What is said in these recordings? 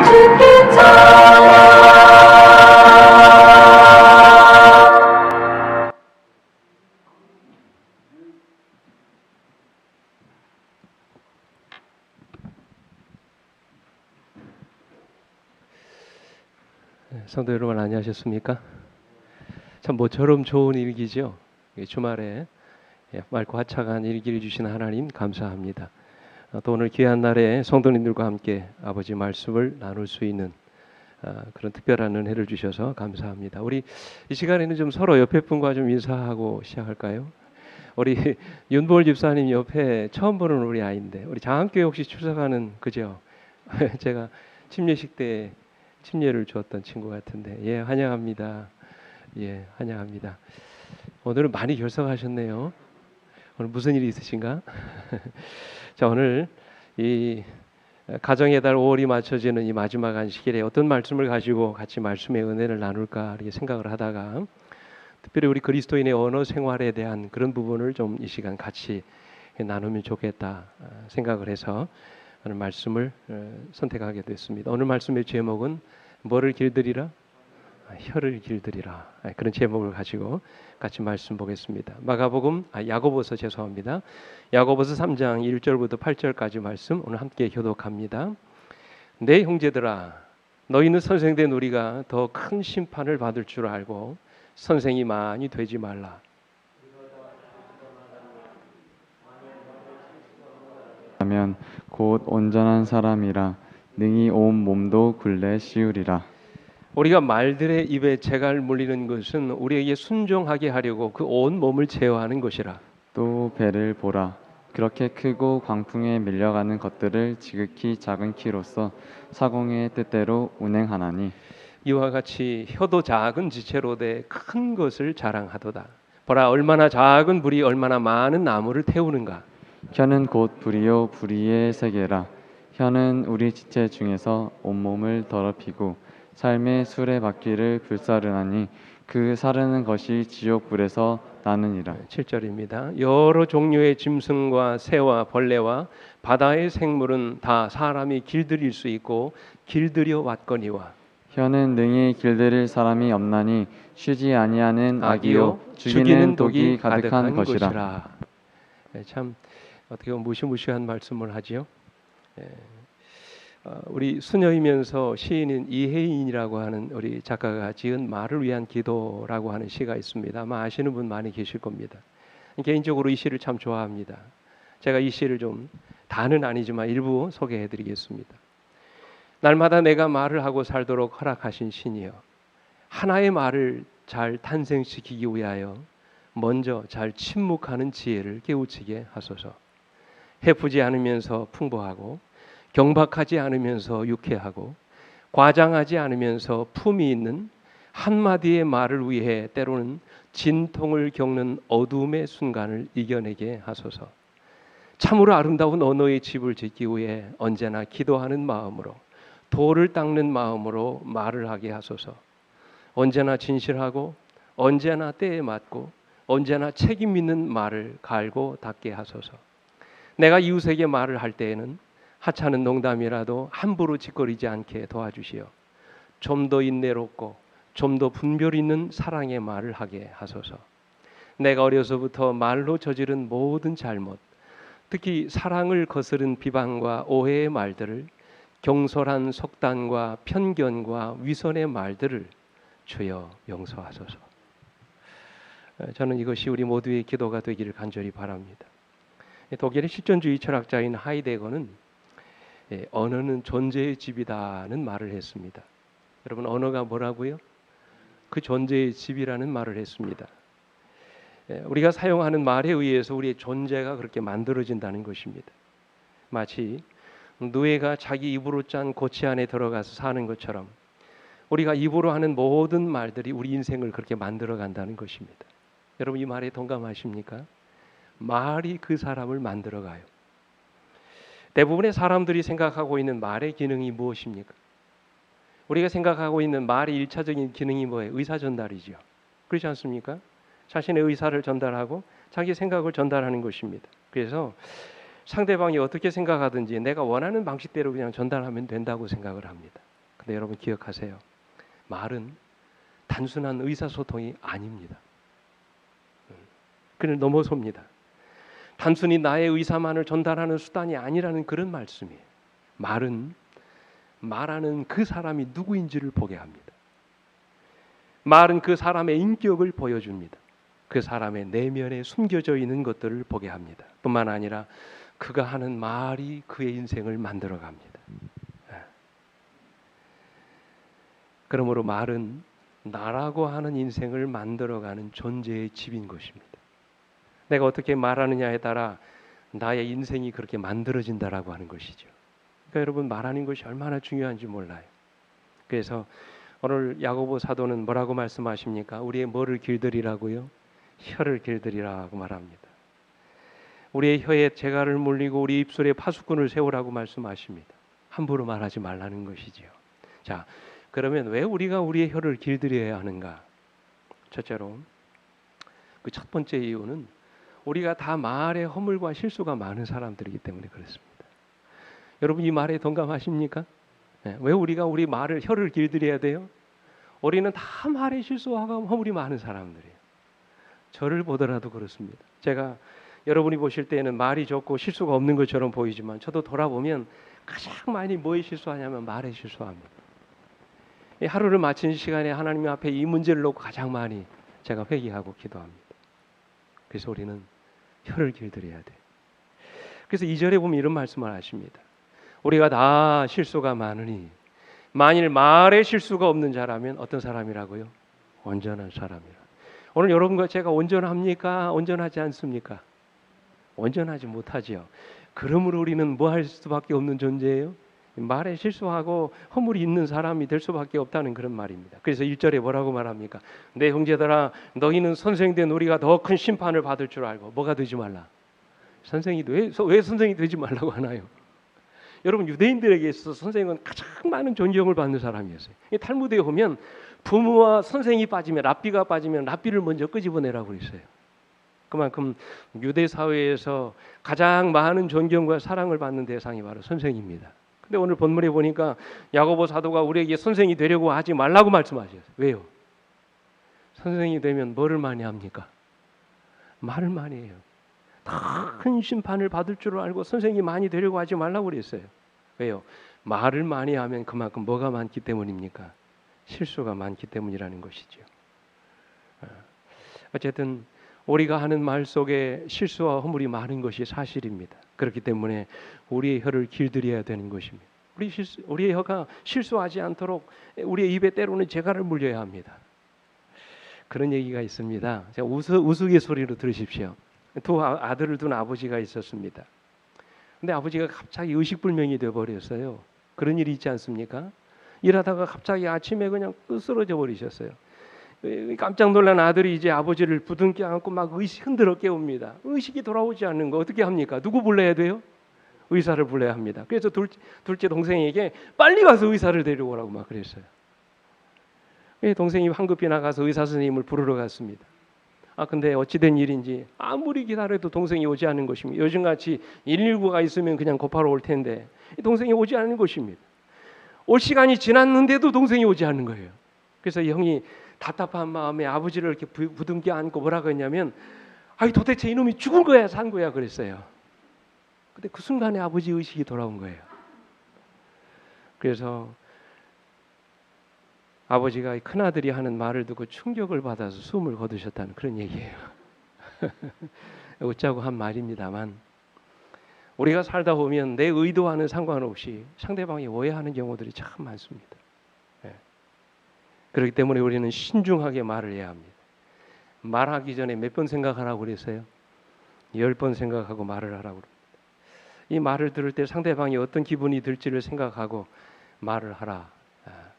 주께 찬양. 성도 여러분 안녕하셨습니까? 참 모처럼 좋은 일기죠. 주말에 맑고 화창한 일기를 주신 하나님 감사합니다. 또 오늘 귀한 날에 성도님들과 함께 아버지 말씀을 나눌 수 있는 그런 특별한 은혜를 주셔서 감사합니다. 우리 이 시간에는 좀 서로 옆에 분과 좀 인사하고 시작할까요? 우리 윤보월 집사님 옆에 처음 보는 우리 아이인데 우리 장안교회 혹시 출석하는 그죠? 제가 침례식 때 침례를 주었던 친구 같은데 예 환영합니다. 예 환영합니다. 오늘은 많이 결석하셨네요. 오늘 무슨 일이 있으신가? 자 오늘 이 가정의 달 5월이 맞춰지는 이 마지막 안식일에 어떤 말씀을 가지고 같이 말씀의 은혜를 나눌까 이렇게 생각을 하다가 특별히 우리 그리스도인의 언어 생활에 대한 그런 부분을 좀 이 시간 같이 나누면 좋겠다 생각을 해서 오늘 말씀을 선택하게 됐습니다. 오늘 말씀의 제목은 뭐를 길들이라? 혀를 길들이라. 그런 제목을 가지고 같이 말씀 보겠습니다. 마가복음 야고보서 죄송합니다. 야고보서 3장 1절부터 8절까지 말씀 오늘 함께 교독합니다. 내 형제들아 너희는 선생된 우리가 더 큰 심판을 받을 줄 알고 선생이 많이 되지 말라. 하면 곧 온전한 사람이라 능히 온 몸도 굴레 씌우리라. 우리가 말들의 입에 재갈 물리는 것은 우리에게 순종하게 하려고 그 온 몸을 제어하는 것이라. 또 배를 보라. 그렇게 크고 광풍에 밀려가는 것들을 지극히 작은 키로서 사공의 뜻대로 운행하나니 이와 같이 혀도 작은 지체로 돼 큰 것을 자랑하도다. 보라 얼마나 작은 불이 얼마나 많은 나무를 태우는가. 혀는 곧 불이요 불의의 세계라. 혀는 우리 지체 중에서 온몸을 더럽히고 삶의 수레바퀴를 불사르나니 그 사르는 것이 지옥불에서 나느니라. 7절입니다. 여러 종류의 짐승과 새와 벌레와 바다의 생물은 다 사람이 길들일 수 있고 길들여 왔거니와 혀는 능히 길들일 사람이 없나니 쉬지 아니하는 악이요 죽이는 독이 가득한 것이라. 참 어떻게 보면 무시무시한 말씀을 하지요. 우리 수녀이면서 시인인 이혜인이라고 하는 우리 작가가 지은 말을 위한 기도라고 하는 시가 있습니다. 아마 아시는 분 많이 계실 겁니다. 개인적으로 이 시를 참 좋아합니다. 제가 이 시를 좀 다는 아니지만 일부 소개해드리겠습니다. 날마다 내가 말을 하고 살도록 허락하신 신이여, 하나의 말을 잘 탄생시키기 위하여 먼저 잘 침묵하는 지혜를 깨우치게 하소서. 해프지 않으면서 풍부하고 경박하지 않으면서 유쾌하고 과장하지 않으면서 품이 있는 한마디의 말을 위해 때로는 진통을 겪는 어둠의 순간을 이겨내게 하소서. 참으로 아름다운 언어의 집을 짓기 위해 언제나 기도하는 마음으로 돌을 닦는 마음으로 말을 하게 하소서. 언제나 진실하고 언제나 때에 맞고 언제나 책임 있는 말을 갈고 닦게 하소서. 내가 이웃에게 말을 할 때에는 하찮은 농담이라도 함부로 짓거리지 않게 도와주시어 좀 더 인내롭고 좀 더 분별 있는 사랑의 말을 하게 하소서. 내가 어려서부터 말로 저지른 모든 잘못, 특히 사랑을 거스른 비방과 오해의 말들을, 경솔한 속단과 편견과 위선의 말들을 주여 용서하소서. 저는 이것이 우리 모두의 기도가 되기를 간절히 바랍니다. 독일의 실존주의 철학자인 하이데거는 언어는 존재의 집이다는 말을 했습니다. 여러분 언어가 뭐라고요? 그 존재의 집이라는 말을 했습니다. 우리가 사용하는 말에 의해서 우리의 존재가 그렇게 만들어진다는 것입니다. 마치 누에가 자기 입으로 짠 고치 안에 들어가서 사는 것처럼 우리가 입으로 하는 모든 말들이 우리 인생을 그렇게 만들어 간다는 것입니다. 여러분 이 말에 동감하십니까? 말이 그 사람을 만들어 가요. 대부분의 사람들이 생각하고 있는 말의 기능이 무엇입니까? 우리가 생각하고 있는 말의 일차적인 기능이 뭐예요? 의사 전달이죠. 그렇지 않습니까? 자신의 의사를 전달하고 자기 생각을 전달하는 것입니다. 그래서 상대방이 어떻게 생각하든지 내가 원하는 방식대로 그냥 전달하면 된다고 생각을 합니다. 근데 여러분 기억하세요. 말은 단순한 의사소통이 아닙니다. 그를 넘어섭니다. 단순히 나의 의사만을 전달하는 수단이 아니라는 그런 말씀이에요. 말은 말하는 그 사람이 누구인지를 보게 합니다. 말은 그 사람의 인격을 보여줍니다. 그 사람의 내면에 숨겨져 있는 것들을 보게 합니다. 뿐만 아니라 그가 하는 말이 그의 인생을 만들어 갑니다. 그러므로 말은 나라고 하는 인생을 만들어가는 존재의 집인 것입니다. 내가 어떻게 말하느냐에 따라 나의 인생이 그렇게 만들어진다라고 하는 것이죠. 그러니까 여러분 말하는 것이 얼마나 중요한지 몰라요. 그래서 오늘 야고보 사도는 뭐라고 말씀하십니까? 우리의 뭐를 길들이라고요? 혀를 길들이라고 말합니다. 우리의 혀에 재갈을 물리고 우리 입술에 파수꾼을 세우라고 말씀하십니다. 함부로 말하지 말라는 것이지요. 자, 그러면 왜 우리가 우리의 혀를 길들여야 하는가? 첫째로 그 첫 번째 이유는 우리가 다 말에 허물과 실수가 많은 사람들이기 때문에 그렇습니다. 여러분 이 말에 동감하십니까? 왜 우리가 우리 말을 혀를 길들여야 돼요? 우리는 다 말에 실수하고 허물이 많은 사람들이에요. 저를 보더라도 그렇습니다. 제가 여러분이 보실 때에는 말이 좋고 실수가 없는 것처럼 보이지만 저도 돌아보면 가장 많이 뭐에 실수하냐면 말에 실수합니다. 이 하루를 마친 시간에 하나님 앞에 이 문제를 놓고 가장 많이 제가 회개하고 기도합니다. 그래서 우리는 혀를 길들여야 돼요. 그래서 2절에 보면 이런 말씀을 하십니다. 우리가 다 실수가 많으니 만일 말에 실수가 없는 자라면 어떤 사람이라고요? 온전한 사람이라. 오늘 여러분과 제가 온전합니까? 온전하지 않습니까? 온전하지 못하지요. 그러므로 우리는 뭐 할 수밖에 없는 존재예요? 말에 실수하고 허물이 있는 사람이 될 수밖에 없다는 그런 말입니다. 그래서 1절에 뭐라고 말합니까? 내 형제들아 너희는 선생된 우리가 더 큰 심판을 받을 줄 알고 뭐가 되지 말라? 선생이 왜 선생이 되지 말라고 하나요? 여러분 유대인들에게 있어서 선생은 가장 많은 존경을 받는 사람이었어요. 탈무드에 보면 부모와 선생이 빠지면 랍비가 빠지면 랍비를 먼저 끄집어내라고 그랬어요. 그만큼 유대 사회에서 가장 많은 존경과 사랑을 받는 대상이 바로 선생입니다. 근데 오늘 본문에 보니까 야고보 사도가 우리에게 선생이 되려고 하지 말라고 말씀하셨어요. 왜요? 선생이 되면 뭐를 많이 합니까? 말을 많이 해요. 큰 심판을 받을 줄 알고 선생이 많이 되려고 하지 말라고 그랬어요. 왜요? 말을 많이 하면 그만큼 뭐가 많기 때문입니까? 실수가 많기 때문이라는 것이죠. 어쨌든 우리가 하는 말 속에 실수와 허물이 많은 것이 사실입니다. 그렇기 때문에 우리의 혀를 길들여야 되는 것입니다. 우리의 혀가 실수하지 않도록 우리의 입에 때로는 재갈을 물려야 합니다. 그런 얘기가 있습니다. 제가 우스갯소리로 들으십시오. 두 아들을 둔 아버지가 있었습니다. 근데 아버지가 갑자기 의식불명이 되어버렸어요. 그런 일이 있지 않습니까? 일하다가 갑자기 아침에 그냥 쓰러져 버리셨어요. 깜짝 놀란 아들이 이제 아버지를 부둥켜 안고 막 흔들어 깨웁니다. 의식이 돌아오지 않는 거 어떻게 합니까? 누구 불러야 돼요? 의사를 불러야 합니다. 그래서 둘째 동생에게 빨리 가서 의사를 데려오라고 막 그랬어요. 동생이 황급히 나가서 의사 선생님을 부르러 갔습니다. 근데 어찌된 일인지 아무리 기다려도 동생이 오지 않는 것입니다. 요즘같이 119가 있으면 그냥 곧바로 올 텐데 동생이 오지 않는 것입니다. 올 시간이 지났는데도 동생이 오지 않는 거예요. 그래서 형이 답답한 마음에 아버지를 이렇게 부둥켜 안고 뭐라고 했냐면 도대체 이놈이 죽은 거야 산 거야 그랬어요. 근데 그 순간에 아버지 의식이 돌아온 거예요. 그래서 아버지가 큰아들이 하는 말을 듣고 충격을 받아서 숨을 거두셨다는 그런 얘기예요. 웃자고 한 말입니다만 우리가 살다 보면 내 의도와는 상관없이 상대방이 오해하는 경우들이 참 많습니다. 그렇기 때문에 우리는 신중하게 말을 해야 합니다. 말하기 전에 몇 번 생각하라고 그랬어요? 10번 생각하고 말을 하라고 그럽니다. 이 말을 들을 때 상대방이 어떤 기분이 들지를 생각하고 말을 하라.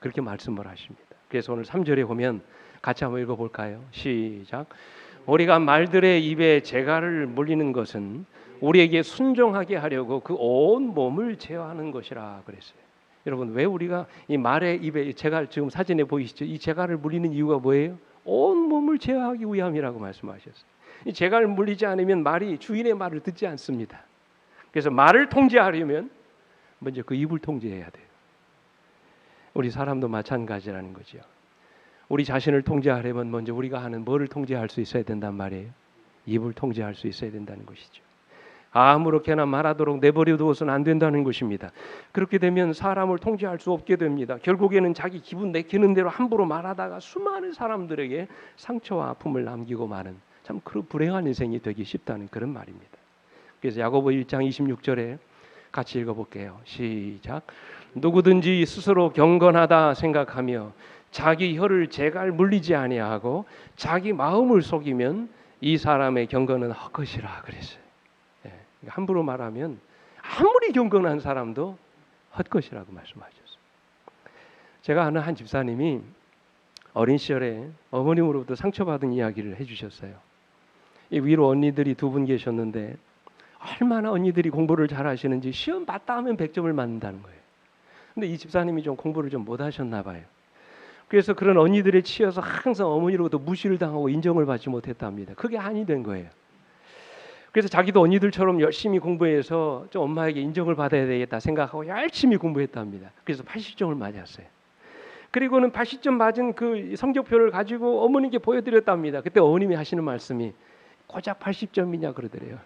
그렇게 말씀을 하십니다. 그래서 오늘 3절에 보면 같이 한번 읽어볼까요? 시작. 우리가 말들의 입에 재갈을 물리는 것은 우리에게 순종하게 하려고 그 온 몸을 제어하는 것이라 그랬어요. 여러분 왜 우리가 이 말의 입에 재갈 지금 사진에 보이시죠? 이 재갈을 물리는 이유가 뭐예요? 온 몸을 제어하기 위함이라고 말씀하셨어요. 이 재갈을 물리지 않으면 말이 주인의 말을 듣지 않습니다. 그래서 말을 통제하려면 먼저 그 입을 통제해야 돼요. 우리 사람도 마찬가지라는 거죠. 우리 자신을 통제하려면 먼저 우리가 하는 뭐를 통제할 수 있어야 된단 말이에요. 입을 통제할 수 있어야 된다는 것이죠. 아무렇게나 말하도록 내버려 두어서는 안 된다는 것입니다. 그렇게 되면 사람을 통제할 수 없게 됩니다. 결국에는 자기 기분 내키는 대로 함부로 말하다가 수많은 사람들에게 상처와 아픔을 남기고 마는 참 그런 불행한 인생이 되기 쉽다는 그런 말입니다. 그래서 야고보 1장 26절에 같이 읽어볼게요. 시작. 누구든지 스스로 경건하다 생각하며 자기 혀를 제갈 물리지 아니하고 자기 마음을 속이면 이 사람의 경건은 헛것이라 그랬어요. 함부로 말하면 아무리 경건한 사람도 헛것이라고 말씀하셨어요. 제가 아는 한 집사님이 어린 시절에 어머님으로부터 상처받은 이야기를 해주셨어요. 이 위로 언니들이 두 분 계셨는데 얼마나 언니들이 공부를 잘하시는지 시험 봤다 하면 100점을 맞는다는 거예요. 근데 이 집사님이 좀 공부를 좀 못하셨나 봐요. 그래서 그런 언니들에 치여서 항상 어머니로부터 무시를 당하고 인정을 받지 못했답니다. 그게 한이 된 거예요. 그래서 자기도 언니들처럼 열심히 공부해서 좀 엄마에게 인정을 받아야 되겠다 생각하고 열심히 공부했답니다. 그래서 80점을 맞았어요. 그리고는 80점 맞은 그 성적표를 가지고 어머니께 보여드렸답니다. 그때 어머님이 하시는 말씀이 고작 80점이냐 그러더래요.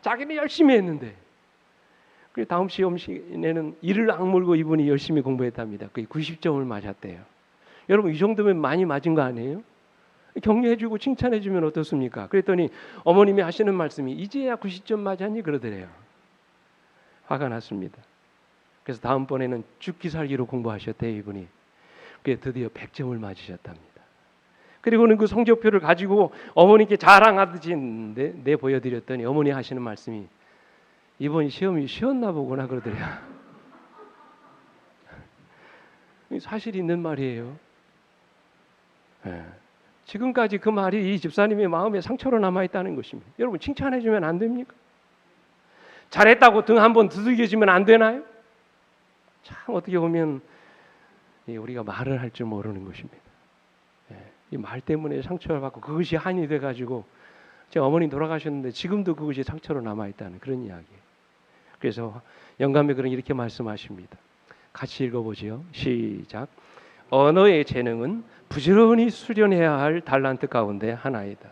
자기는 열심히 했는데. 그 다음 시험에는 이를 악물고 이분이 열심히 공부했답니다. 그게 90점을 맞았대요. 여러분 이 정도면 많이 맞은 거 아니에요? 격려해주고 칭찬해주면 어떻습니까? 그랬더니 어머님이 하시는 말씀이 이제야 90점 맞았니? 그러더래요. 화가 났습니다. 그래서 다음번에는 죽기 살기로 공부하셨대요. 이분이. 그게 드디어 100점을 맞으셨답니다. 그리고는 그 성적표를 가지고 어머니께 자랑하듯이 내 보여드렸더니 어머니 하시는 말씀이 이번 시험이 쉬웠나 보구나 그러더래요. 사실 있는 말이에요. 네. 지금까지 그 말이 이 집사님의 마음에 상처로 남아있다는 것입니다. 여러분 칭찬해주면 안 됩니까? 잘했다고 등 한번 두들겨주면 안 되나요? 참 어떻게 보면 우리가 말을 할 줄 모르는 것입니다. 이 말 때문에 상처를 받고 그것이 한이 돼가지고 제 어머니 돌아가셨는데 지금도 그것이 상처로 남아있다는 그런 이야기예요. 그래서 영감의 글은 이렇게 말씀하십니다. 같이 읽어보지요. 시작. 언어의 재능은 부지런히 수련해야 할 달란트 가운데 하나이다.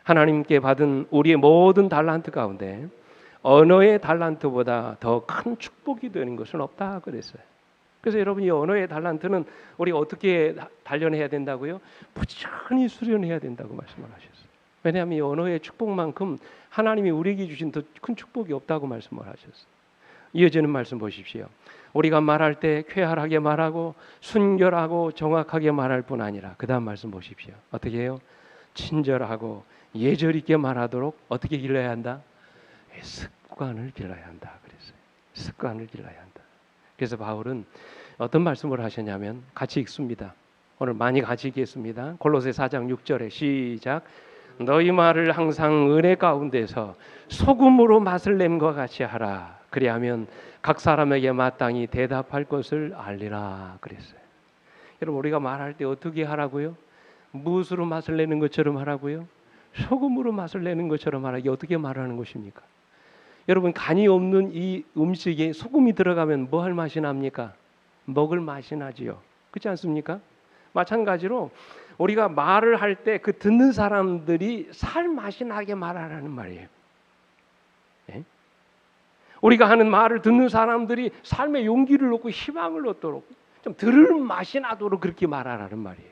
하나님께 받은 우리의 모든 달란트 가운데 언어의 달란트보다 더 큰 축복이 되는 것은 없다 그랬어요. 그래서 여러분 이 언어의 달란트는 우리가 어떻게 단련해야 된다고요? 부지런히 수련해야 된다고 말씀을 하셨어요. 왜냐하면 이 언어의 축복만큼 하나님이 우리에게 주신 더 큰 축복이 없다고 말씀을 하셨어요. 이어지는 말씀 보십시오. 우리가 말할 때 쾌활하게 말하고 순결하고 정확하게 말할 뿐 아니라 그 다음 말씀 보십시오. 어떻게 해요? 친절하고 예절 있게 말하도록 어떻게 길러야 한다? 습관을 길러야 한다 그랬어요. 습관을 길러야 한다. 그래서 바울은 어떤 말씀을 하셨냐면 같이 읽습니다. 오늘 많이 같이 읽겠습니다. 골로새 4장 6절에 시작. 너희 말을 항상 은혜 가운데서 소금으로 맛을 냄과 같이 하라. 그리하면 각 사람에게 마땅히 대답할 것을 알리라 그랬어요. 여러분 우리가 말할 때 어떻게 하라고요? 무엇으로 맛을 내는 것처럼 하라고요? 소금으로 맛을 내는 것처럼 하라. 이게 어떻게 말하는 것입니까? 여러분 간이 없는 이 음식에 소금이 들어가면 뭐 할 맛이 납니까? 먹을 맛이 나지요. 그렇지 않습니까? 마찬가지로 우리가 말을 할 때 그 듣는 사람들이 살 맛이 나게 말하라는 말이에요. 예? 우리가 하는 말을 듣는 사람들이 삶의 용기를 얻고 희망을 얻도록 좀 들을 맛이 나도록 그렇게 말하라는 말이에요.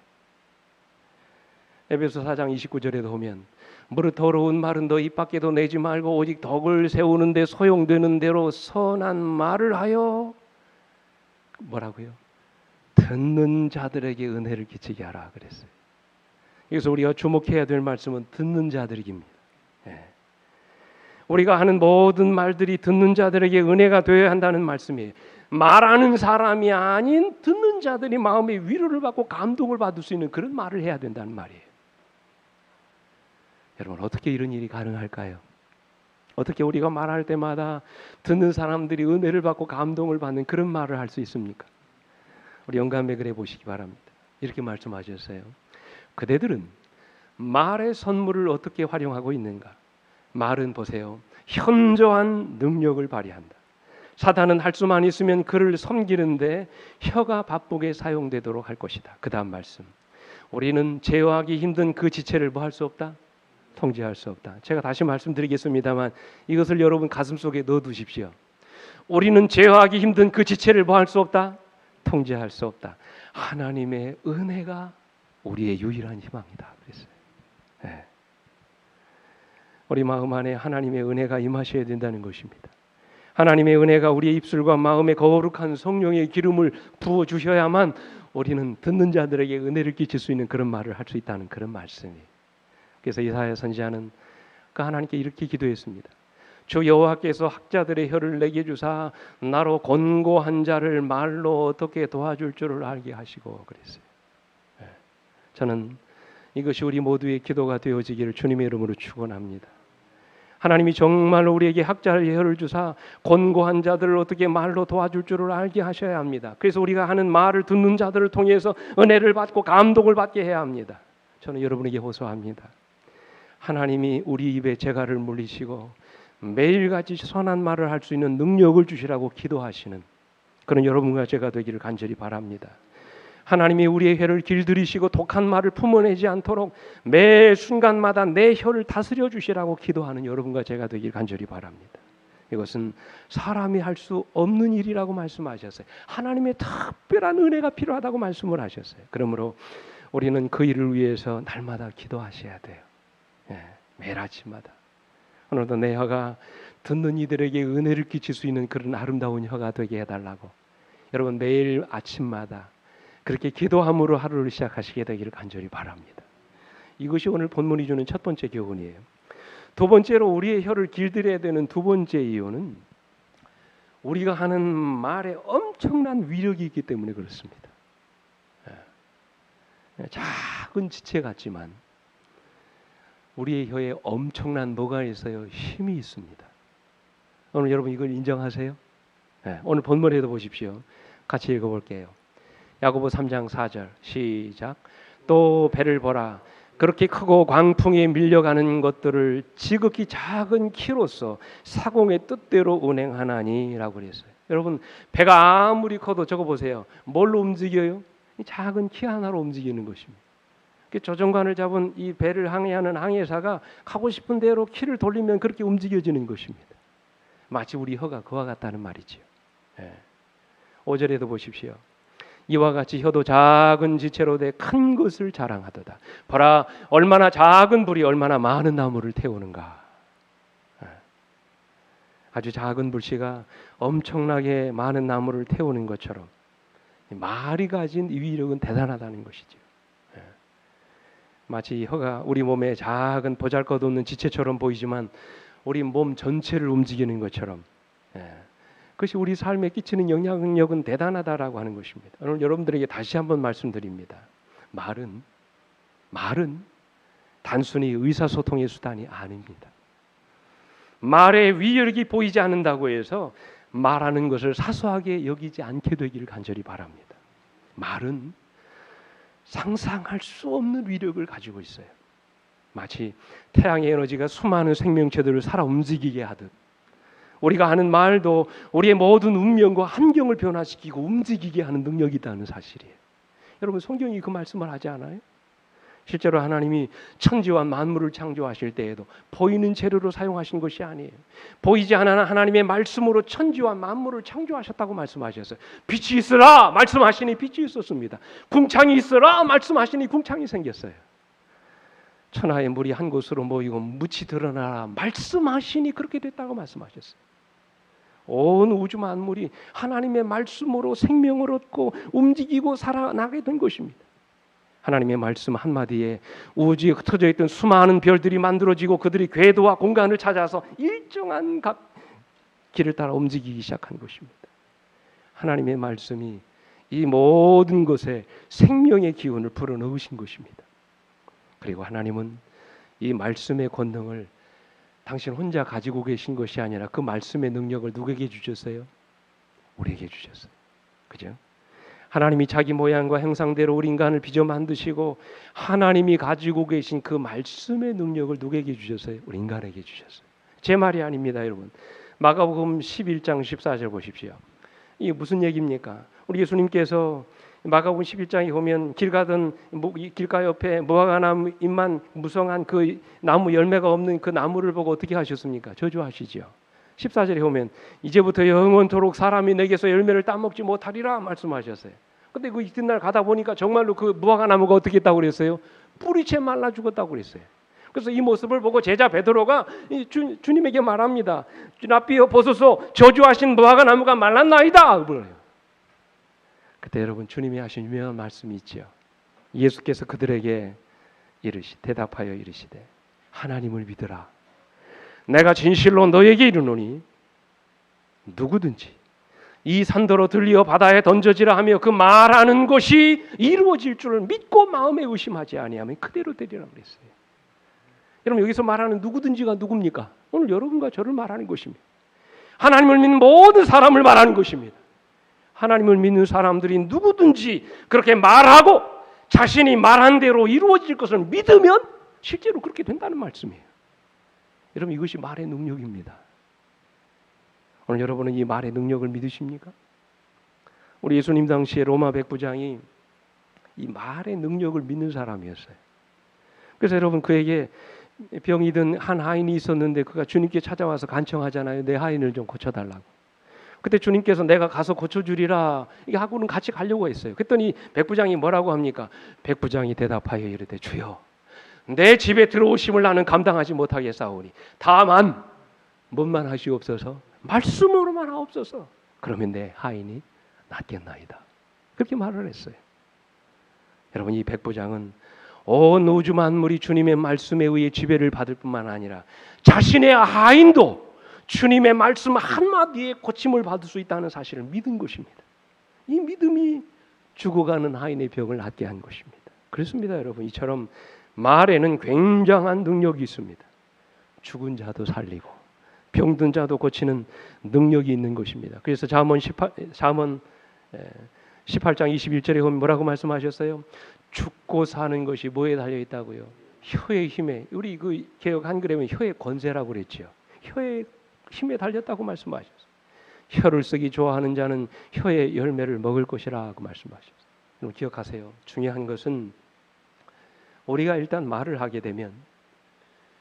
에베소 4장 29절에도 보면 무릇 더러운 말은 너 입 밖에도 내지 말고 오직 덕을 세우는 데 소용되는 대로 선한 말을 하여 뭐라고요? 듣는 자들에게 은혜를 끼치게 하라 그랬어요. 그래서 우리가 주목해야 될 말씀은 듣는 자들입니다. 예. 우리가 하는 모든 말들이 듣는 자들에게 은혜가 되어야 한다는 말씀이에요. 말하는 사람이 아닌 듣는 자들이 마음의 위로를 받고 감동을 받을 수 있는 그런 말을 해야 된다는 말이에요. 여러분 어떻게 이런 일이 가능할까요? 어떻게 우리가 말할 때마다 듣는 사람들이 은혜를 받고 감동을 받는 그런 말을 할 수 있습니까? 우리 영감의 글에 보시기 바랍니다. 이렇게 말씀하셨어요. 그대들은 말의 선물을 어떻게 활용하고 있는가? 말은 보세요. 현저한 능력을 발휘한다. 사단은 할 수만 있으면 그를 섬기는데 혀가 바쁘게 사용되도록 할 것이다. 그 다음 말씀. 우리는 제어하기 힘든 그 지체를 뭐 할 수 없다? 통제할 수 없다. 제가 다시 말씀드리겠습니다만 이것을 여러분 가슴속에 넣어두십시오. 우리는 제어하기 힘든 그 지체를 뭐 할 수 없다? 통제할 수 없다. 하나님의 은혜가 우리의 유일한 희망이다. 그랬어요. 네. 우리 마음 안에 하나님의 은혜가 임하셔야 된다는 것입니다. 하나님의 은혜가 우리의 입술과 마음에 거룩한 성령의 기름을 부어 주셔야만 우리는 듣는 자들에게 은혜를 끼칠 수 있는 그런 말을 할 수 있다는 그런 말씀이에요. 그래서 이사야 선지자는 그 하나님께 이렇게 기도했습니다. 주 여호와께서 학자들의 혀를 내게 주사 나로 권고한 자를 말로 어떻게 도와줄 줄을 알게 하시고 그랬어요. 저는 이것이 우리 모두의 기도가 되어지기를 주님의 이름으로 축원합니다. 하나님이 정말 우리에게 학자의 혀를 주사 권고한 자들을 어떻게 말로 도와줄 줄을 알게 하셔야 합니다. 그래서 우리가 하는 말을 듣는 자들을 통해서 은혜를 받고 감동을 받게 해야 합니다. 저는 여러분에게 호소합니다. 하나님이 우리 입에 재갈을 물리시고 매일같이 선한 말을 할 수 있는 능력을 주시라고 기도하시는 그런 여러분과 제가 되기를 간절히 바랍니다. 하나님이 우리의 혀를 길들이시고 독한 말을 품어내지 않도록 매 순간마다 내 혀를 다스려 주시라고 기도하는 여러분과 제가 되길 간절히 바랍니다. 이것은 사람이 할 수 없는 일이라고 말씀하셨어요. 하나님의 특별한 은혜가 필요하다고 말씀을 하셨어요. 그러므로 우리는 그 일을 위해서 날마다 기도하셔야 돼요. 매일 아침마다. 오늘도 내 혀가 듣는 이들에게 은혜를 끼칠 수 있는 그런 아름다운 혀가 되게 해달라고 여러분 매일 아침마다 그렇게 기도함으로 하루를 시작하시게 되기를 간절히 바랍니다. 이것이 오늘 본문이 주는 첫 번째 교훈이에요. 두 번째로 우리의 혀를 길들여야 되는 두 번째 이유는 우리가 하는 말에 엄청난 위력이 있기 때문에 그렇습니다. 작은 지체 같지만 우리의 혀에 엄청난 뭐가 있어요? 힘이 있습니다. 오늘 여러분 이걸 인정하세요? 오늘 본문에도 보십시오. 같이 읽어볼게요. 야고보 3장 4절 시작. 또 배를 보라. 그렇게 크고 광풍에 밀려가는 것들을 지극히 작은 키로서 사공의 뜻대로 운행하나니라고 그랬어요. 여러분 배가 아무리 커도 저거 보세요. 뭘로 움직여요? 이 작은 키 하나로 움직이는 것입니다. 조종관을 잡은 이 배를 항해하는 항해사가 가고 싶은 대로 키를 돌리면 그렇게 움직여지는 것입니다. 마치 우리 혀가 그와 같다는 말이지요. 5절에도 보십시오. 이와 같이 혀도 작은 지체로 돼 큰 것을 자랑하도다. 보라 얼마나 작은 불이 얼마나 많은 나무를 태우는가. 아주 작은 불씨가 엄청나게 많은 나무를 태우는 것처럼 말이 가진 위력은 대단하다는 것이죠. 마치 혀가 우리 몸에 작은 보잘것없는 지체처럼 보이지만 우리 몸 전체를 움직이는 것처럼 그것이 우리 삶에 끼치는 영향력은 대단하다라고 하는 것입니다. 오늘 여러분들에게 다시 한번 말씀드립니다. 말은 단순히 의사소통의 수단이 아닙니다. 말의 위력이 보이지 않는다고 해서 말하는 것을 사소하게 여기지 않게 되기를 간절히 바랍니다. 말은 상상할 수 없는 위력을 가지고 있어요. 마치 태양의 에너지가 수많은 생명체들을 살아 움직이게 하듯 우리가 하는 말도 우리의 모든 운명과 환경을 변화시키고 움직이게 하는 능력이 있다는 사실이에요. 여러분 성경이 그 말씀을 하지 않아요? 실제로 하나님이 천지와 만물을 창조하실 때에도 보이는 재료로 사용하신 것이 아니에요. 보이지 않는 하나님의 말씀으로 천지와 만물을 창조하셨다고 말씀하셨어요. 빛이 있으라 말씀하시니 빛이 있었습니다. 궁창이 있으라 말씀하시니 궁창이 생겼어요. 천하의 물이 한 곳으로 모이고 묻이 드러나라 말씀하시니 그렇게 됐다고 말씀하셨어요. 온 우주 만물이 하나님의 말씀으로 생명을 얻고 움직이고 살아나게 된 것입니다. 하나님의 말씀 한마디에 우주에 흩어져 있던 수많은 별들이 만들어지고 그들이 궤도와 공간을 찾아서 일정한 길을 따라 움직이기 시작한 것입니다. 하나님의 말씀이 이 모든 것에 생명의 기운을 불어넣으신 것입니다. 그리고 하나님은 이 말씀의 권능을 당신 혼자 가지고 계신 것이 아니라 그 말씀의 능력을 누구에게 주셨어요? 우리에게 주셨어요. 그죠? 하나님이 자기 모양과 형상대로 우리 인간을 빚어 만드시고 하나님이 가지고 계신 그 말씀의 능력을 누구에게 주셨어요? 우리 인간에게 주셨어요. 제 말이 아닙니다, 여러분. 마가복음 11장 14절 보십시오. 이게 무슨 얘기입니까? 우리 예수님께서 마가복음 11장에 보면 길 가던 길가 옆에 무화과나무 잎만 무성한 그 나무 열매가 없는 그 나무를 보고 어떻게 하셨습니까? 저주하시지요. 14절에 보면 이제부터 영원토록 사람이 내게서 열매를 따먹지 못하리라 말씀하셨어요. 근데 그 이튿날 가다 보니까 정말로 그 무화과나무가 어떻게 했다고 그랬어요? 뿌리채 말라 죽었다고 그랬어요. 그래서 이 모습을 보고 제자 베드로가 주님에게 말합니다. 랍비여 보소서, 저주하신 무화과나무가 말랐나이다. 그래요. 그때 여러분 주님이 하신 유명한 말씀이 있죠. 예수께서 그들에게 대답하여 이르시되 하나님을 믿으라. 내가 진실로 너에게 이르노니 누구든지 이 산더러 들리어 바다에 던져지라 하며 그 말하는 것이 이루어질 줄을 믿고 마음에 의심하지 아니하면 그대로 되리라 그랬어요. 여러분 여기서 말하는 누구든지가 누굽니까? 오늘 여러분과 저를 말하는 것입니다. 하나님을 믿는 모든 사람을 말하는 것입니다. 하나님을 믿는 사람들이 누구든지 그렇게 말하고 자신이 말한 대로 이루어질 것을 믿으면 실제로 그렇게 된다는 말씀이에요. 여러분 이것이 말의 능력입니다. 오늘 여러분은 이 말의 능력을 믿으십니까? 우리 예수님 당시에 로마 백부장이 이 말의 능력을 믿는 사람이었어요. 그래서 여러분 그에게 병이 든 한 하인이 있었는데 그가 주님께 찾아와서 간청하잖아요. 내 하인을 좀 고쳐달라고. 그때 주님께서 내가 가서 고쳐주리라 이게 하고는 같이 가려고 했어요. 그랬더니 백부장이 뭐라고 합니까? 백부장이 대답하여 이르되 주여 내 집에 들어오심을 나는 감당하지 못하겠사오니 다만 뭔만 하시옵소서 말씀으로만 하옵소서 그러면 내 하인이 낫겠나이다. 그렇게 말을 했어요. 여러분 이 백부장은 온 우주 만물이 주님의 말씀에 의해 지배를 받을 뿐만 아니라 자신의 하인도 주님의 말씀 한마디에 고침을 받을 수 있다는 사실을 믿은 것입니다. 이 믿음이 죽어가는 하인의 병을 낫게 한 것입니다. 그렇습니다 여러분. 이처럼 말에는 굉장한 능력이 있습니다. 죽은 자도 살리고 병든 자도 고치는 능력이 있는 것입니다. 그래서 잠언 18장 21절에 보면 뭐라고 말씀하셨어요? 죽고 사는 것이 뭐에 달려 있다고요? 혀의 힘에. 우리 그 개역 한글에 혀의 권세라고 그랬죠. 혀의 힘에 달렸다고 말씀하셨어요. 혀를 쓰기 좋아하는 자는 혀의 열매를 먹을 것이라고 말씀하셨어요. 여러분 기억하세요. 중요한 것은 우리가 일단 말을 하게 되면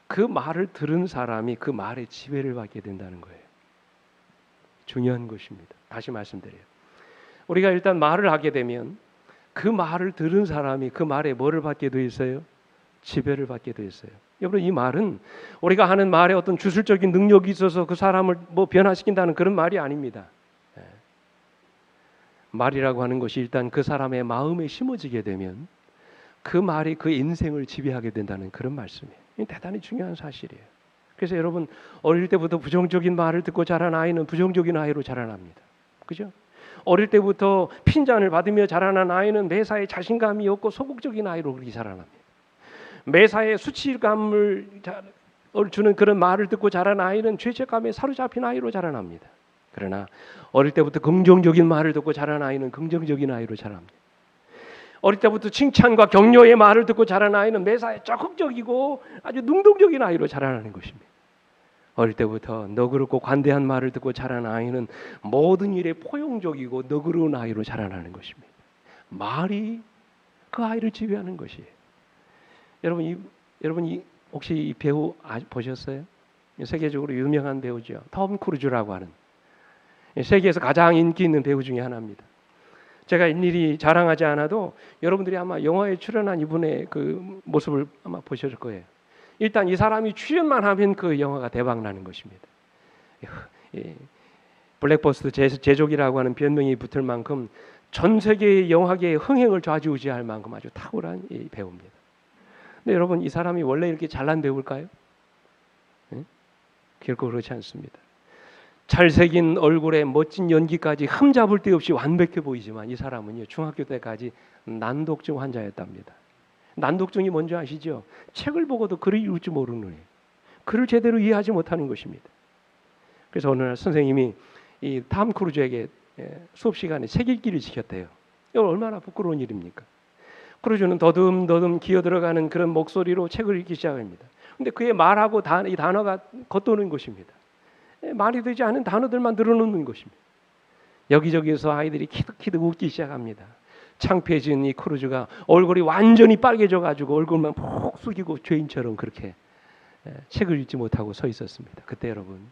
그 말을 들은 사람이 그 말의 지배를 받게 된다는 거예요. 중요한 것입니다. 다시 말씀드려요. 우리가 일단 말을 하게 되면 그 말을 들은 사람이 그 말에 뭐를 받게 돼 있어요? 지배를 받게 돼 있어요. 여러분 이 말은 우리가 하는 말에 어떤 주술적인 능력이 있어서 그 사람을 뭐 변화시킨다는 그런 말이 아닙니다. 말이라고 하는 것이 일단 그 사람의 마음에 심어지게 되면 그 말이 그 인생을 지배하게 된다는 그런 말씀이에요. 이 대단히 중요한 사실이에요. 그래서 여러분 어릴 때부터 부정적인 말을 듣고 자란 아이는 부정적인 아이로 자라납니다. 그죠? 어릴 때부터 핀잔을 받으며 자라난 아이는 매사에 자신감이 없고 소극적인 아이로 그렇게 자라납니다. 매사에 수치감을 주는 그런 말을 듣고 자란 아이는 죄책감에 사로잡힌 아이로 자라납니다. 그러나 어릴 때부터 긍정적인 말을 듣고 자란 아이는 긍정적인 아이로 자랍니다. 어릴 때부터 칭찬과 격려의 말을 듣고 자란 아이는 매사에 적극적이고 아주 능동적인 아이로 자라나는 것입니다. 어릴 때부터 너그럽고 관대한 말을 듣고 자란 아이는 모든 일에 포용적이고 너그러운 아이로 자라나는 것입니다. 말이 그 아이를 지배하는 것이에요. 여러분 혹시 이 배우 보셨어요? 세계적으로 유명한 배우죠. 톰 크루즈라고 하는 세계에서 가장 인기 있는 배우 중에 하나입니다. 제가 일일이 자랑하지 않아도 여러분들이 아마 영화에 출연한 이분의 그 모습을 아마 보셨을 거예요. 일단 이 사람이 출연만 하면 그 영화가 대박 나는 것입니다. 블랙버스트 제족이라고 하는 별명이 붙을 만큼 전 세계의 영화계의 흥행을 좌지우지할 만큼 아주 탁월한 이 배우입니다. 근데 여러분 이 사람이 원래 이렇게 잘난 배우일까요? 결코 그렇지 않습니다. 잘생긴 얼굴에 멋진 연기까지 흠잡을 데 없이 완벽해 보이지만 이 사람은요 중학교 때까지 난독증 환자였답니다. 난독증이 뭔지 아시죠? 책을 보고도 글을 읽을 줄 모르는 거예요. 글을 제대로 이해하지 못하는 것입니다. 그래서 어느 날 선생님이 이 톰 크루즈에게 수업 시간에 책 읽기를 시켰대요. 이거 얼마나 부끄러운 일입니까? 크루즈는 더듬더듬 기어들어가는 그런 목소리로 책을 읽기 시작합니다. 근데 그의 말하고 이 단어가 겉도는 것입니다. 말이 되지 않은 단어들만 늘어놓는 것입니다. 여기저기에서 아이들이 키득키득 웃기 시작합니다. 창피해진 이 크루즈가 얼굴이 완전히 빨개져 가지고 얼굴만 푹 숙이고 죄인처럼 그렇게 책을 읽지 못하고 서 있었습니다. 그때 여러분,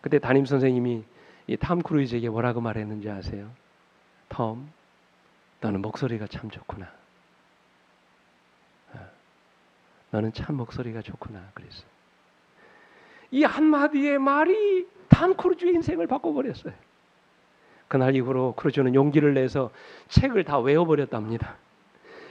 그때 담임 선생님이 이 탐 크루즈에게 뭐라고 말했는지 아세요? 톰, 너는 목소리가 참 좋구나. 너는 참 목소리가 좋구나. 그랬어요. 이 한마디의 말이 탐 크루즈의 인생을 바꿔버렸어요. 그날 이후로 크루즈는 용기를 내서 책을 다 외워버렸답니다.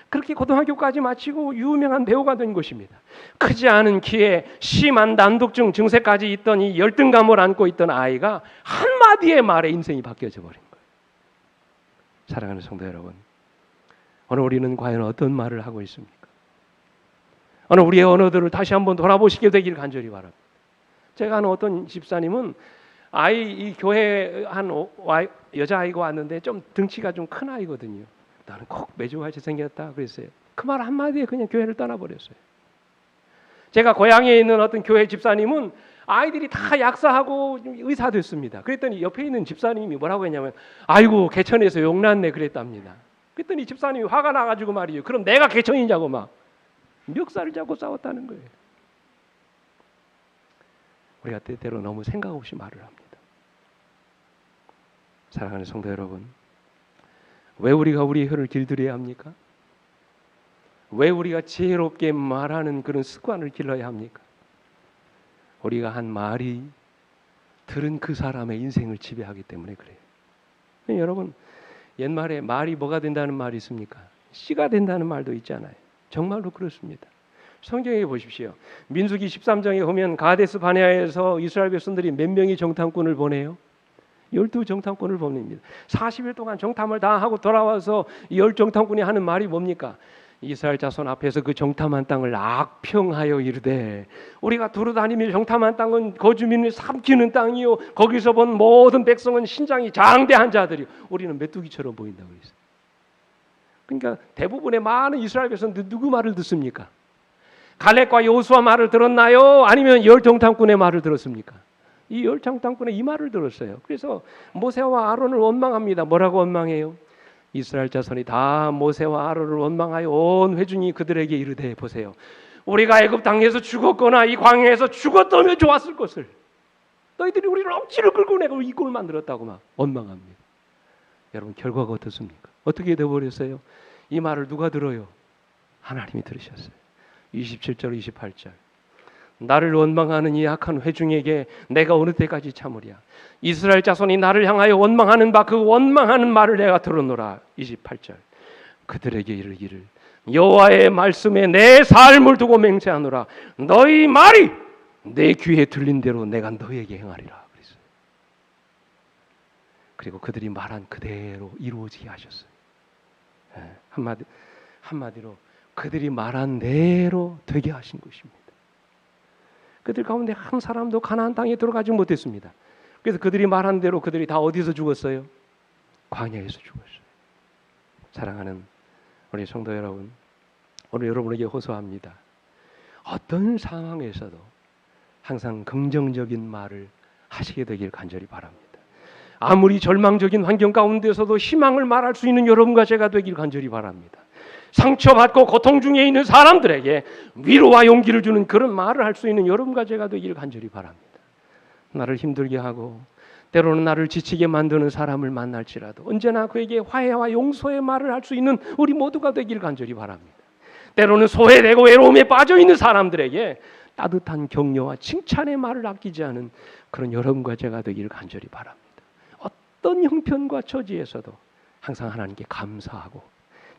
그렇게 고등학교까지 마치고 유명한 배우가 된 것입니다. 크지 않은 키에 심한 난독증 증세까지 있던 이 열등감을 안고 있던 아이가 한마디의 말에 인생이 바뀌어져 버린 거예요. 사랑하는 성도 여러분, 오늘 우리는 과연 어떤 말을 하고 있습니까? 오늘 우리의 언어들을 다시 한번 돌아보시게 되기를 간절히 바랍니다. 제가 아는 어떤 집사님은 이 교회 한 여자아이가 왔는데 좀 등치가 좀 큰 아이거든요. 나는 꼭 매주같이 생겼다 그랬어요. 그 말 한마디에 그냥 교회를 떠나버렸어요. 제가 고향에 있는 어떤 교회 집사님은 아이들이 다 약사하고 의사 됐습니다. 그랬더니 옆에 있는 집사님이 뭐라고 했냐면 아이고 개천에서 용났네 그랬답니다. 그랬더니 집사님이 화가 나가지고 말이에요. 그럼 내가 개천이냐고 막 멱살을 잡고 싸웠다는 거예요. 우리가 때때로 너무 생각 없이 말을 합니다. 사랑하는 성도 여러분, 왜 우리가 우리의 혀를 길들여야 합니까? 왜 우리가 지혜롭게 말하는 그런 습관을 길러야 합니까? 우리가 한 말이 들은 그 사람의 인생을 지배하기 때문에 그래요. 여러분, 옛말에 말이 뭐가 된다는 말이 있습니까? 씨가 된다는 말도 있잖아요. 정말로 그렇습니다. 성경에 보십시오. 민수기 13장에 보면 가데스 바네아에서 이스라엘 백성들이 몇 명이 정탐꾼을 보내요? 12 정탐꾼을 보냅니다. 40일 동안 정탐을 다 하고 돌아와서 10 정탐꾼이 하는 말이 뭡니까? 이스라엘 자손 앞에서 그 정탐한 땅을 악평하여 이르되 우리가 두루다니며 정탐한 땅은 거주민을 삼키는 땅이요 거기서 본 모든 백성은 신장이 장대한 자들이요 우리는 메뚜기처럼 보인다고 했어요. 그러니까 대부분의 많은 이스라엘 백성들 누구 말을 듣습니까? 갈렙과 여호수아 말을 들었나요? 아니면 10 정탐꾼의 말을 들었습니까? 이 10 정탐꾼의 이 말을 들었어요. 그래서 모세와 아론을 원망합니다. 뭐라고 원망해요? 이스라엘 자손이 다 모세와 아론을 원망하여 온 회중이 그들에게 이르되 보세요. 우리가 애굽 땅에서 죽었거나 이 광야에서 죽었다면 좋았을 것을 너희들이 우리를 억지로 끌고 내가 이 꼴을 만들었다고 막 원망합니다. 여러분 결과가 어떻습니까? 어떻게 되어버렸어요? 이 말을 누가 들어요? 하나님이 들으셨어요. 27절 28절 나를 원망하는 이 악한 회중에게 내가 어느 때까지 참으랴. 이스라엘 자손이 나를 향하여 원망하는 바 그 원망하는 말을 내가 들었노라. 28절 그들에게 이르기를 여호와의 말씀에 내 삶을 두고 맹세하노라. 너희 말이 내 귀에 들린 대로 내가 너희에게 행하리라. 그랬어요. 그리고 그들이 말한 그대로 이루어지게 하셨어요. 한마디로 그들이 말한 대로 되게 하신 것입니다. 그들 가운데 한 사람도 가나안 땅에 들어가지 못했습니다. 그래서 그들이 말한 대로 그들이 다 어디서 죽었어요? 광야에서 죽었어요. 사랑하는 우리 성도 여러분, 오늘 여러분에게 호소합니다. 어떤 상황에서도 항상 긍정적인 말을 하시게 되길 간절히 바랍니다. 아무리 절망적인 환경 가운데서도 희망을 말할 수 있는 여러분과 제가 되길 간절히 바랍니다. 상처받고 고통 중에 있는 사람들에게 위로와 용기를 주는 그런 말을 할 수 있는 여러분과 제가 되기를 간절히 바랍니다. 나를 힘들게 하고 때로는 나를 지치게 만드는 사람을 만날지라도 언제나 그에게 화해와 용서의 말을 할 수 있는 우리 모두가 되기를 간절히 바랍니다. 때로는 소외되고 외로움에 빠져있는 사람들에게 따뜻한 격려와 칭찬의 말을 아끼지 않은 그런 여러분과 제가 되기를 간절히 바랍니다. 어떤 형편과 처지에서도 항상 하나님께 감사하고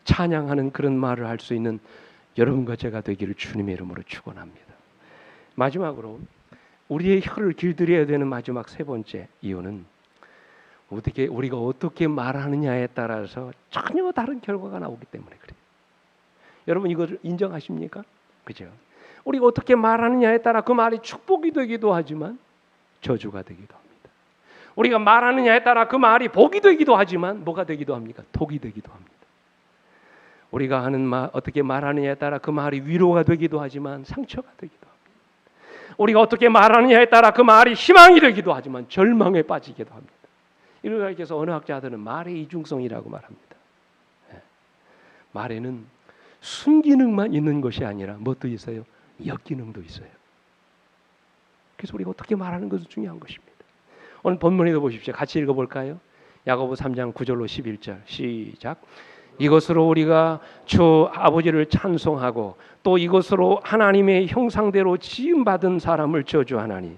찬양하는 그런 말을 할 수 있는 여러분과 제가 되기를 주님의 이름으로 축원합니다. 마지막으로 우리의 혀를 길들여야 되는 마지막 세 번째 이유는 우리가 어떻게 말하느냐에 따라서 전혀 다른 결과가 나오기 때문에 그래요. 여러분 이걸 인정하십니까? 그죠? 우리가 어떻게 말하느냐에 따라 그 말이 축복이 되기도 하지만 저주가 되기도 합니다. 우리가 말하느냐에 따라 그 말이 복이 되기도 하지만 뭐가 되기도 합니까? 독이 되기도 합니다. 우리가 하는 말, 어떻게 말하느냐에 따라 그 말이 위로가 되기도 하지만 상처가 되기도 합니다. 우리가 어떻게 말하느냐에 따라 그 말이 희망이 되기도 하지만 절망에 빠지기도 합니다. 이를 가리켜서 언어학자들은 말의 이중성이라고 말합니다. 말에는 순기능만 있는 것이 아니라 무엇도 있어요? 역기능도 있어요. 그래서 우리가 어떻게 말하는 것은 중요한 것입니다. 오늘 본문에도 보십시오. 같이 읽어볼까요? 야고보 3장 9절로 11절 시작. 이것으로 우리가 주 아버지를 찬송하고 또 이것으로 하나님의 형상대로 지음받은 사람을 저주하나니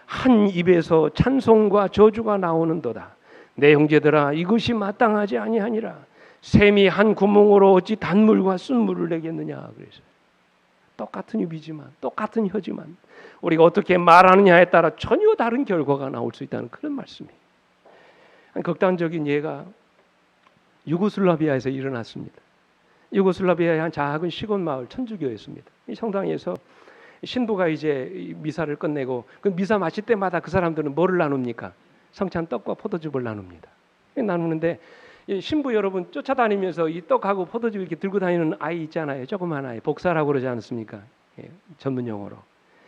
한 입에서 찬송과 저주가 나오는도다. 내 형제들아 이것이 마땅하지 아니하니라. 샘이 한 구멍으로 어찌 단물과 쓴물을 내겠느냐. 그래서 똑같은 입이지만 똑같은 혀지만 우리가 어떻게 말하느냐에 따라 전혀 다른 결과가 나올 수 있다는 그런 말씀이에요. 극단적인 예가 유고슬라비아에서 일어났습니다. 유고슬라비아의 한 작은 시골 마을 천주교였습니다. 이 성당에서 신부가 이제 미사를 끝내고 그 미사 마칠 때마다 그 사람들은 뭐를 나눕니까? 성찬 떡과 포도즙을 나눕니다. 나누는데 신부 여러분 쫓아다니면서 이 떡하고 포도즙 이렇게 들고 다니는 아이 있잖아요. 조그만 아이 복사라고 그러지 않습니까? 전문 용어로.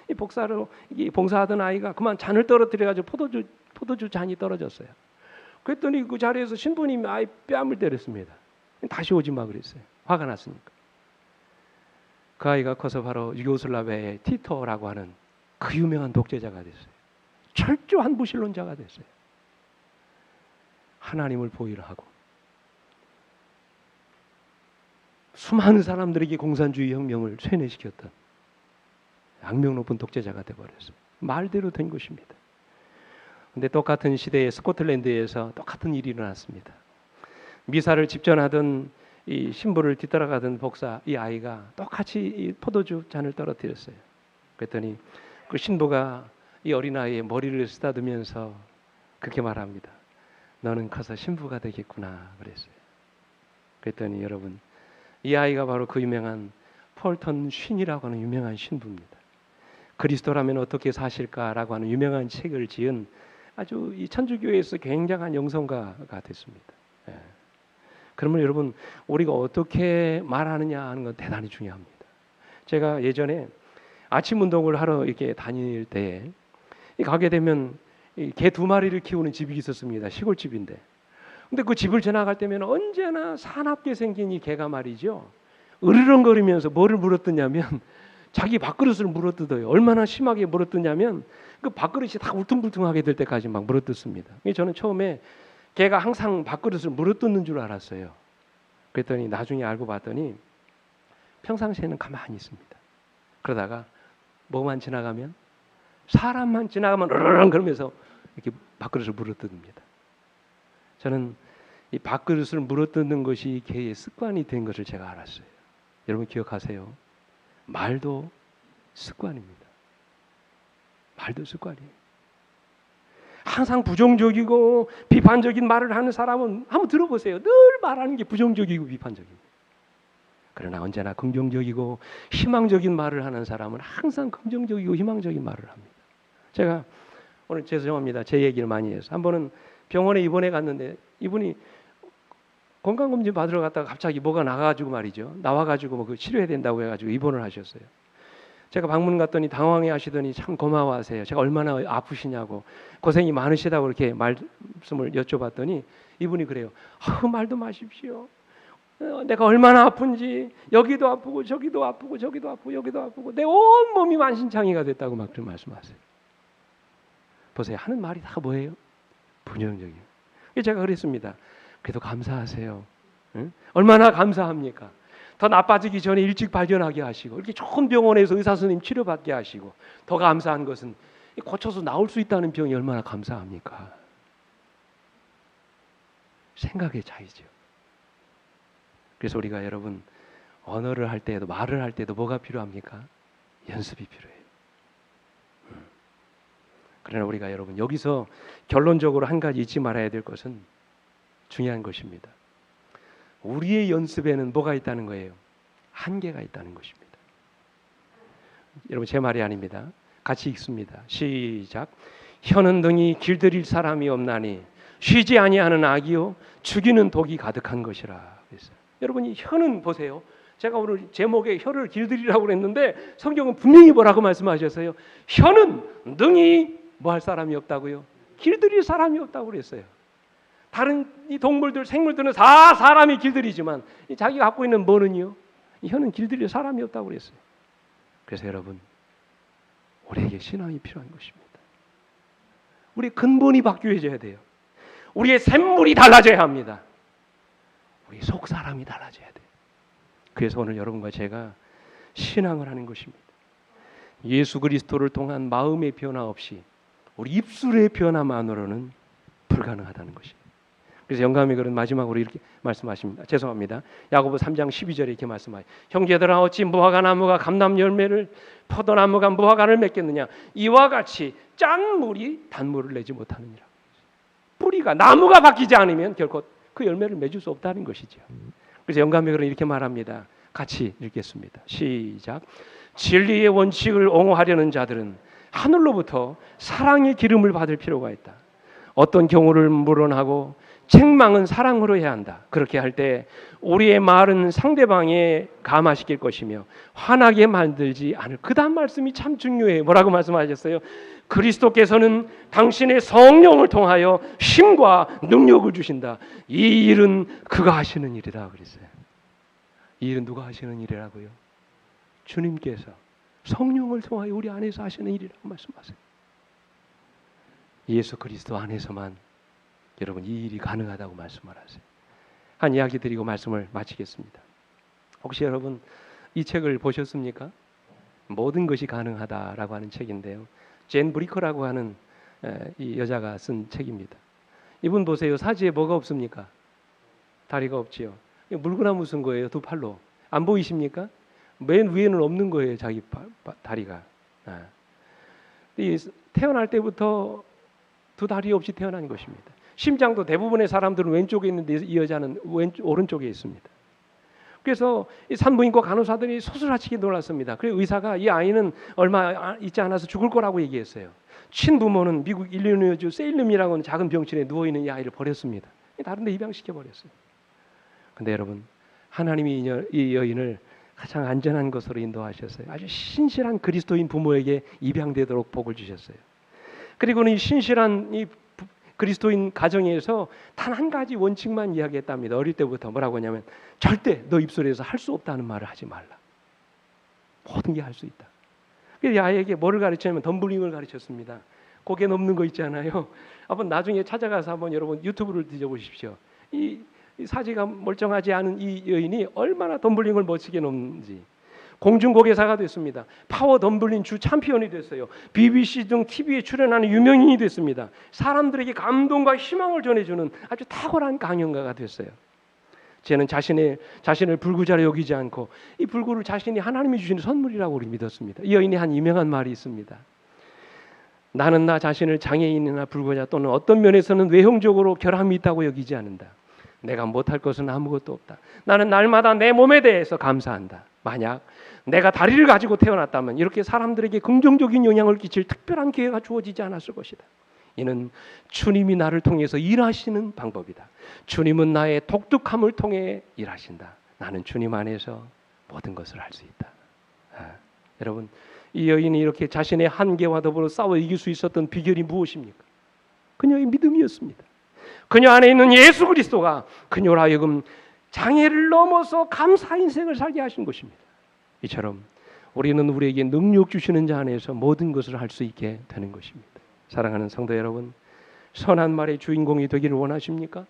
이 복사로 봉사하던 아이가 그만 잔을 떨어뜨려가지고 포도주 잔이 떨어졌어요. 그랬더니 그 자리에서 신부님이 아이 뺨을 때렸습니다. 다시 오지 마 그랬어요. 화가 났으니까. 그 아이가 커서 바로 유고슬라비아의 티토라고 하는 그 유명한 독재자가 됐어요. 철저한 무신론자가 됐어요. 하나님을 보이하고 수많은 사람들에게 공산주의 혁명을 쇠뇌시켰던 악명 높은 독재자가 되어버렸어요. 말대로 된 것입니다. 근데 똑같은 시대에 스코틀랜드에서 똑같은 일이 일어났습니다. 미사를 집전하던 이 신부를 뒤따라가던 복사 이 아이가 똑같이 이 포도주 잔을 떨어뜨렸어요. 그랬더니 그 신부가 이 어린아이의 머리를 쓰다듬으면서 그렇게 말합니다. 너는 커서 신부가 되겠구나 그랬어요. 그랬더니 여러분 이 아이가 바로 그 유명한 폴턴 쉰이라고 하는 유명한 신부입니다. 그리스도라면 어떻게 사실까라고 하는 유명한 책을 지은 아주 이 천주교에서 굉장한 영성가가 됐습니다. 예. 그러면 여러분 우리가 어떻게 말하느냐 하는 건 대단히 중요합니다. 제가 예전에 아침 운동을 하러 이렇게 다닐 때 가게 되면 개 2마리를 키우는 집이 있었습니다. 시골집인데. 근데 그 집을 지나갈 때면 언제나 사납게 생긴 이 개가 말이죠. 으르렁거리면서 뭐를 물어뜯냐면 자기 밥그릇을 물어뜯어요. 얼마나 심하게 물어뜯냐면 그 밥그릇이 다 울퉁불퉁하게 될 때까지 막 물어뜯습니다. 저는 처음에 개가 항상 밥그릇을 물어뜯는 줄 알았어요. 그랬더니 나중에 알고 봤더니 평상시에는 가만히 있습니다. 그러다가 뭐만 지나가면 사람만 지나가면 으르렁 그러면서 이렇게 밥그릇을 물어뜯습니다. 저는 이 밥그릇을 물어뜯는 것이 개의 습관이 된 것을 제가 알았어요. 여러분 기억하세요. 말도 습관입니다. 말도 습관이에요. 항상 부정적이고 비판적인 말을 하는 사람은 한번 들어보세요. 늘 말하는 게 부정적이고 비판적입니다. 그러나 언제나 긍정적이고 희망적인 말을 하는 사람은 항상 긍정적이고 희망적인 말을 합니다. 제가 오늘 죄송합니다. 제 얘기를 많이 해서 한 번은 병원에 입원해 갔는데 이분이 건강검진 받으러 갔다가 갑자기 뭐가 나가지고 말이죠. 나와가지고 뭐 그 치료해야 된다고 해가지고 입원을 하셨어요. 제가 방문 갔더니 당황해 하시더니 참 고마워하세요. 제가 얼마나 아프시냐고 고생이 많으시다고 이렇게 말씀을 여쭤봤더니 이분이 그래요. 말도 마십시오. 내가 얼마나 아픈지 여기도 아프고 저기도 아프고 저기도 아프고 여기도 아프고 내 온 몸이 만신창이가 됐다고 막 그런 말씀하세요. 보세요. 하는 말이 다 뭐예요? 부정적이에요. 제가 그랬습니다. 그래도 감사하세요. 응? 얼마나 감사합니까? 더 나빠지기 전에 일찍 발견하게 하시고 이렇게 좋은 병원에서 의사 선생님 치료받게 하시고 더 감사한 것은 고쳐서 나올 수 있다는 병이 얼마나 감사합니까? 생각의 차이죠. 그래서 우리가 여러분 언어를 할 때에도 말을 할 때도 뭐가 필요합니까? 연습이 필요해요. 그러나 우리가 여러분 여기서 결론적으로 한 가지 잊지 말아야 될 것은 중요한 것입니다. 우리의 연습에는 뭐가 있다는 거예요? 한계가 있다는 것입니다. 여러분 제 말이 아닙니다. 같이 읽습니다. 시작. 혀는 등이 길들일 사람이 없나니 쉬지 아니하는 악이요 죽이는 독이 가득한 것이라. 그랬어요. 여러분 이 혀는 보세요. 제가 오늘 제목에 혀를 길들이라고 그랬는데 성경은 분명히 뭐라고 말씀하셨어요? 혀는 능히 뭐 할 사람이 없다고요? 길들일 사람이 없다고 그랬어요. 다른 이 동물들, 생물들은 다 사람이 길들이지만 자기가 갖고 있는 뭐는요? 이 혀는 길들일 사람이 없다고 그랬어요. 그래서 여러분, 우리에게 신앙이 필요한 것입니다. 우리 근본이 바뀌어져야 돼요. 우리의 샘물이 달라져야 합니다. 우리 속 사람이 달라져야 돼요. 그래서 오늘 여러분과 제가 신앙을 하는 것입니다. 예수 그리스도를 통한 마음의 변화 없이 우리 입술의 변화만으로는 불가능하다는 것입니다. 그래서 영감이 그런 마지막으로 이렇게 말씀하십니다. 죄송합니다. 야고보 3장 12절에 이렇게 말씀하여요. 형제들아 어찌 무화과 나무가 감람 열매를 포도나무가 무화과를 맺겠느냐. 이와 같이 짠 물이 단물을 내지 못하느니라. 뿌리가 나무가 바뀌지 않으면 결코 그 열매를 맺을 수 없다는 것이죠. 그래서 영감이 그런 이렇게 말합니다. 같이 읽겠습니다. 시작. 진리의 원칙을 옹호하려는 자들은 하늘로부터 사랑의 기름을 받을 필요가 있다. 어떤 경우를 물어나고 책망은 사랑으로 해야 한다. 그렇게 할 때 우리의 말은 상대방에 감화시킬 것이며 화나게 만들지 않을. 그 다음 말씀이 참 중요해요. 뭐라고 말씀하셨어요? 그리스도께서는 당신의 성령을 통하여 힘과 능력을 주신다. 이 일은 그가 하시는 일이다 그랬어요. 이 일은 누가 하시는 일이라고요? 주님께서 성령을 통하여 우리 안에서 하시는 일이라고 말씀하세요. 예수 그리스도 안에서만 여러분 이 일이 가능하다고 말씀을 하세요. 한 이야기 드리고 말씀을 마치겠습니다. 혹시 여러분 이 책을 보셨습니까? 모든 것이 가능하다라고 하는 책인데요. 젠 브리커라고 하는 이 여자가 쓴 책입니다. 이분 보세요. 사지에 뭐가 없습니까? 다리가 없지요. 물구나무 쓴 거예요. 두 팔로. 안 보이십니까? 맨 위에는 없는 거예요. 자기 다리가. 태어날 때부터 두 다리 없이 태어난 것입니다. 심장도 대부분의 사람들은 왼쪽에 있는데 이 여자는 오른쪽에 있습니다. 그래서 이 산부인과 간호사들이 소스라치게 놀랐습니다. 그래서 의사가 이 아이는 얼마 있지 않아서 죽을 거라고 얘기했어요. 친부모는 미국 일리노이주 세일름이라고 하는 작은 병실에 누워있는 이 아이를 버렸습니다. 다른 데 입양시켜버렸어요. 근데 여러분, 하나님이 이 여인을 가장 안전한 것으로 인도하셨어요. 아주 신실한 그리스도인 부모에게 입양되도록 복을 주셨어요. 그리고는 이 신실한 이 그리스도인 가정에서 단 한 가지 원칙만 이야기했답니다. 어릴 때부터 뭐라고 하냐면 절대 너 입술에서 할 수 없다는 말을 하지 말라. 모든 게 할 수 있다. 그래서 이 아이에게 뭐를 가르치냐면 덤블링을 가르쳤습니다. 고개 넘는 거 있잖아요. 한번 나중에 찾아가서 한번 여러분 유튜브를 뒤져보십시오. 이 사지가 멀쩡하지 않은 이 여인이 얼마나 덤블링을 멋지게 넘는지. 공중고개사가 됐습니다. 파워 덤블링 주 챔피언이 됐어요. BBC 등 TV에 출연하는 유명인이 됐습니다. 사람들에게 감동과 희망을 전해주는 아주 탁월한 강연가가 됐어요. 쟤는 자신을 불구자로 여기지 않고 이 불구를 자신이 하나님이 주신 선물이라고 우리 믿었습니다. 이 여인이 한 유명한 말이 있습니다. 나는 나 자신을 장애인이나 불구자 또는 어떤 면에서는 외형적으로 결함이 있다고 여기지 않는다. 내가 못할 것은 아무것도 없다. 나는 날마다 내 몸에 대해서 감사한다. 만약 내가 다리를 가지고 태어났다면 이렇게 사람들에게 긍정적인 영향을 끼칠 특별한 기회가 주어지지 않았을 것이다. 이는 주님이 나를 통해서 일하시는 방법이다. 주님은 나의 독특함을 통해 일하신다. 나는 주님 안에서 모든 것을 할 수 있다. 여러분, 이 여인이 이렇게 자신의 한계와 더불어 싸워 이길 수 있었던 비결이 무엇입니까? 그녀의 믿음이었습니다. 그녀 안에 있는 예수 그리스도가 그녀로 하여금 장애를 넘어서 감사 인생을 살게 하신 것입니다. 이처럼 우리는 우리에게 능력 주시는 자 안에서 모든 것을 할 수 있게 되는 것입니다. 사랑하는 성도 여러분, 선한 말의 주인공이 되기를 원하십니까?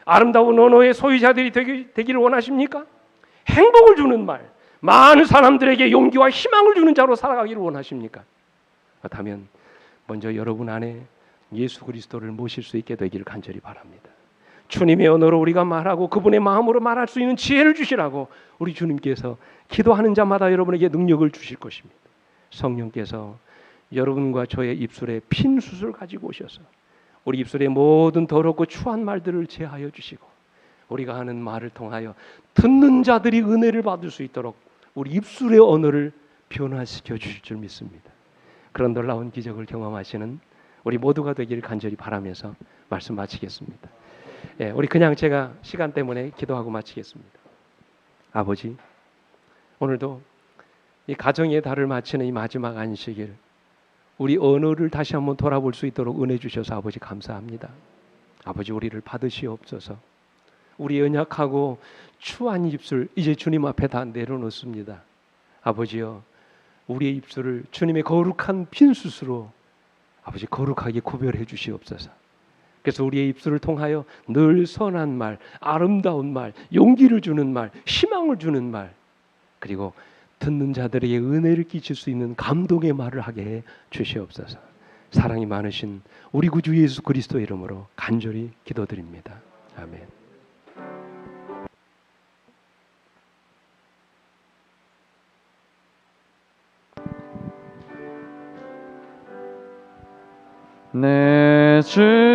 아름다운 언어의 소유자들이 되기를 원하십니까? 행복을 주는 말, 많은 사람들에게 용기와 희망을 주는 자로 살아가기를 원하십니까? 그렇다면 먼저 여러분 안에 예수 그리스도를 모실 수 있게 되기를 간절히 바랍니다. 주님의 언어로 우리가 말하고 그분의 마음으로 말할 수 있는 지혜를 주시라고 우리 주님께서 기도하는 자마다 여러분에게 능력을 주실 것입니다. 성령께서 여러분과 저의 입술에 핀 숯을 가지고 오셔서 우리 입술의 모든 더럽고 추한 말들을 제하여 주시고 우리가 하는 말을 통하여 듣는 자들이 은혜를 받을 수 있도록 우리 입술의 언어를 변화시켜 주실 줄 믿습니다. 그런 놀라운 기적을 경험하시는 우리 모두가 되기를 간절히 바라면서 말씀 마치겠습니다. 우리 그냥 제가 시간 때문에 기도하고 마치겠습니다. 아버지, 오늘도 이 가정의 달을 마치는 이 마지막 안식일, 우리 언어를 다시 한번 돌아볼 수 있도록 은혜 주셔서 아버지 감사합니다. 아버지, 우리를 받으시옵소서. 우리 연약하고 추한 입술 이제 주님 앞에 다 내려놓습니다. 아버지여, 우리의 입술을 주님의 거룩한 핀수스로 아버지 거룩하게 구별해 주시옵소서. 그래서 우리의 입술을 통하여 늘 선한 말, 아름다운 말, 용기를 주는 말, 희망을 주는 말, 그리고 듣는 자들에게 은혜를 끼칠 수 있는 감동의 말을 하게 해 주시옵소서. 사랑이 많으신 우리 구주 예수 그리스도의 이름으로 간절히 기도드립니다. 아멘. 내 주